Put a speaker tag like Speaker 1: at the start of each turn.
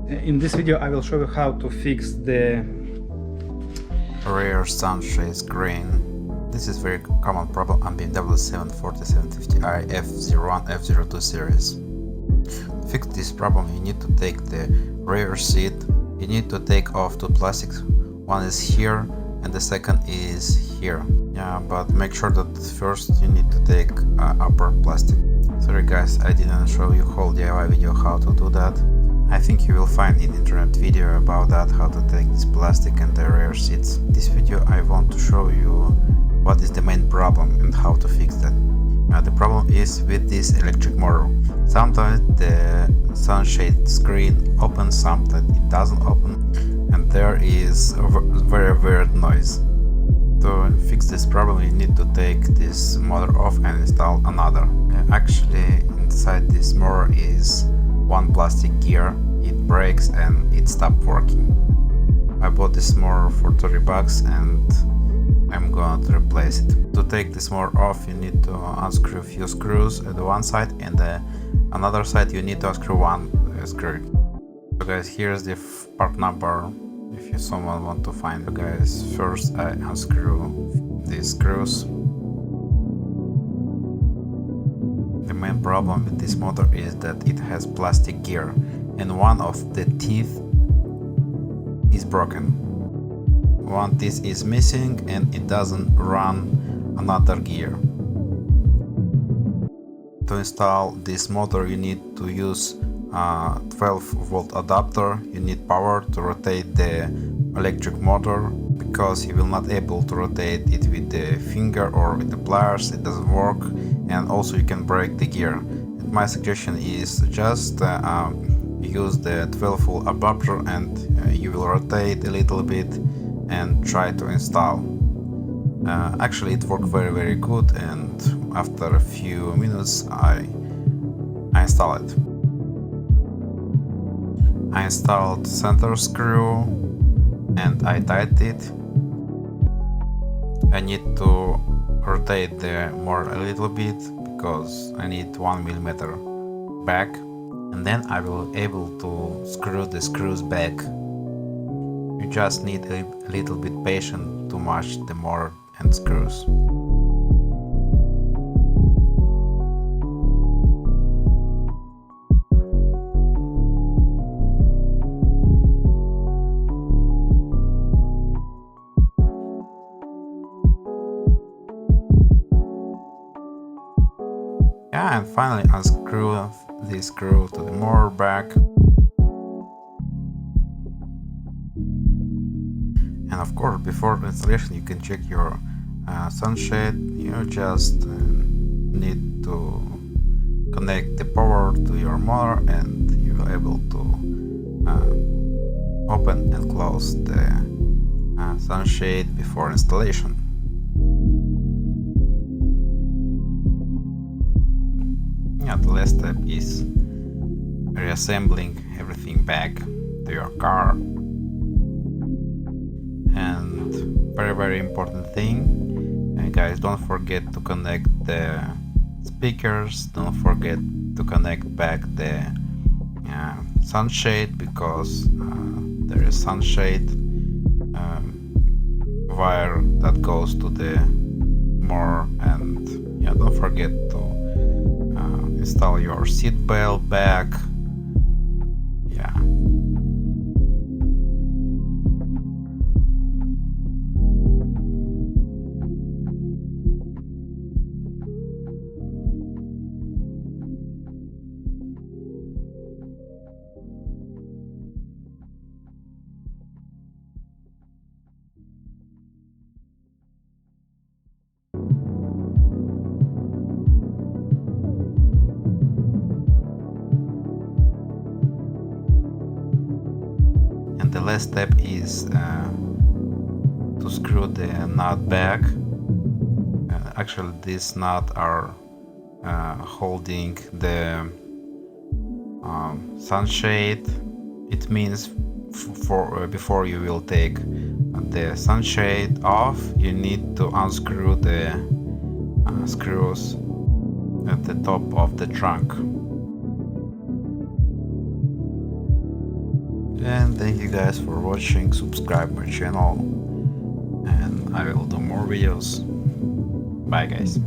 Speaker 1: In this video I will show you how to fix the
Speaker 2: rear sunshade screen. This is very common problem on BMW 740, 750i, f01, f02 series. To fix this problem you need to take the rear seat, you need to take off two plastics, one is here and the second is here. Yeah, but make sure that first you need to take upper plastic. Sorry guys, I didn't show you whole DIY video how to do that. I think you will find in internet video about that, how to take this plastic and the rear seats. This video I want to show you what is the main problem and how to fix that. The problem is with this electric motor. Sometimes the sunshade screen opens, sometimes it doesn't open, and there is a very weird noise. To fix this problem you need to take this motor off and install another. Actually inside this motor is one plastic gear, it breaks and it stopped working. I bought this motor for 30 bucks and I'm going to replace it. To take this motor off you need to unscrew a few screws at the one side, and the another side you need to unscrew one screw. So guys, here's the part number if someone want to find it. Guys, first I unscrew these screws. The main problem with this motor is that it has plastic gear and one of the teeth is broken. One teeth is missing and it doesn't run another gear. To install this motor you need to use a 12-volt adapter. You need power to rotate the electric motor, because you will not able to rotate it with the finger or with the pliers, it doesn't work, and also you can break the gear. And my suggestion is just use the 12-volt adapter and you will rotate a little bit and try to install. Actually it worked very good, and after a few minutes I installed it. I installed center screw and I tightened it. I need to rotate the motor a little bit because I need 1 millimeter back, and then I will able to screw the screws back. You just need a little bit patience to match the motor and screws. Yeah, and finally unscrew this screw to the motor back. And of course, before installation you can check your sunshade. You just need to connect the power to your motor and you are able to open and close the sunshade before installation. Yeah, the last step is reassembling everything back to your car. And very important thing, guys, don't forget to connect the speakers, don't forget to connect back the sunshade, because there is sunshade wire that goes to the motor. And yeah, don't forget to install your seat belt back. Yeah. And the last step is to screw the nut back. Actually this nut are holding the sunshade. It means before you will take the sunshade off you need to unscrew the screws at the top of the trunk. And thank you guys for watching, subscribe my channel, and I will do more videos. Bye guys.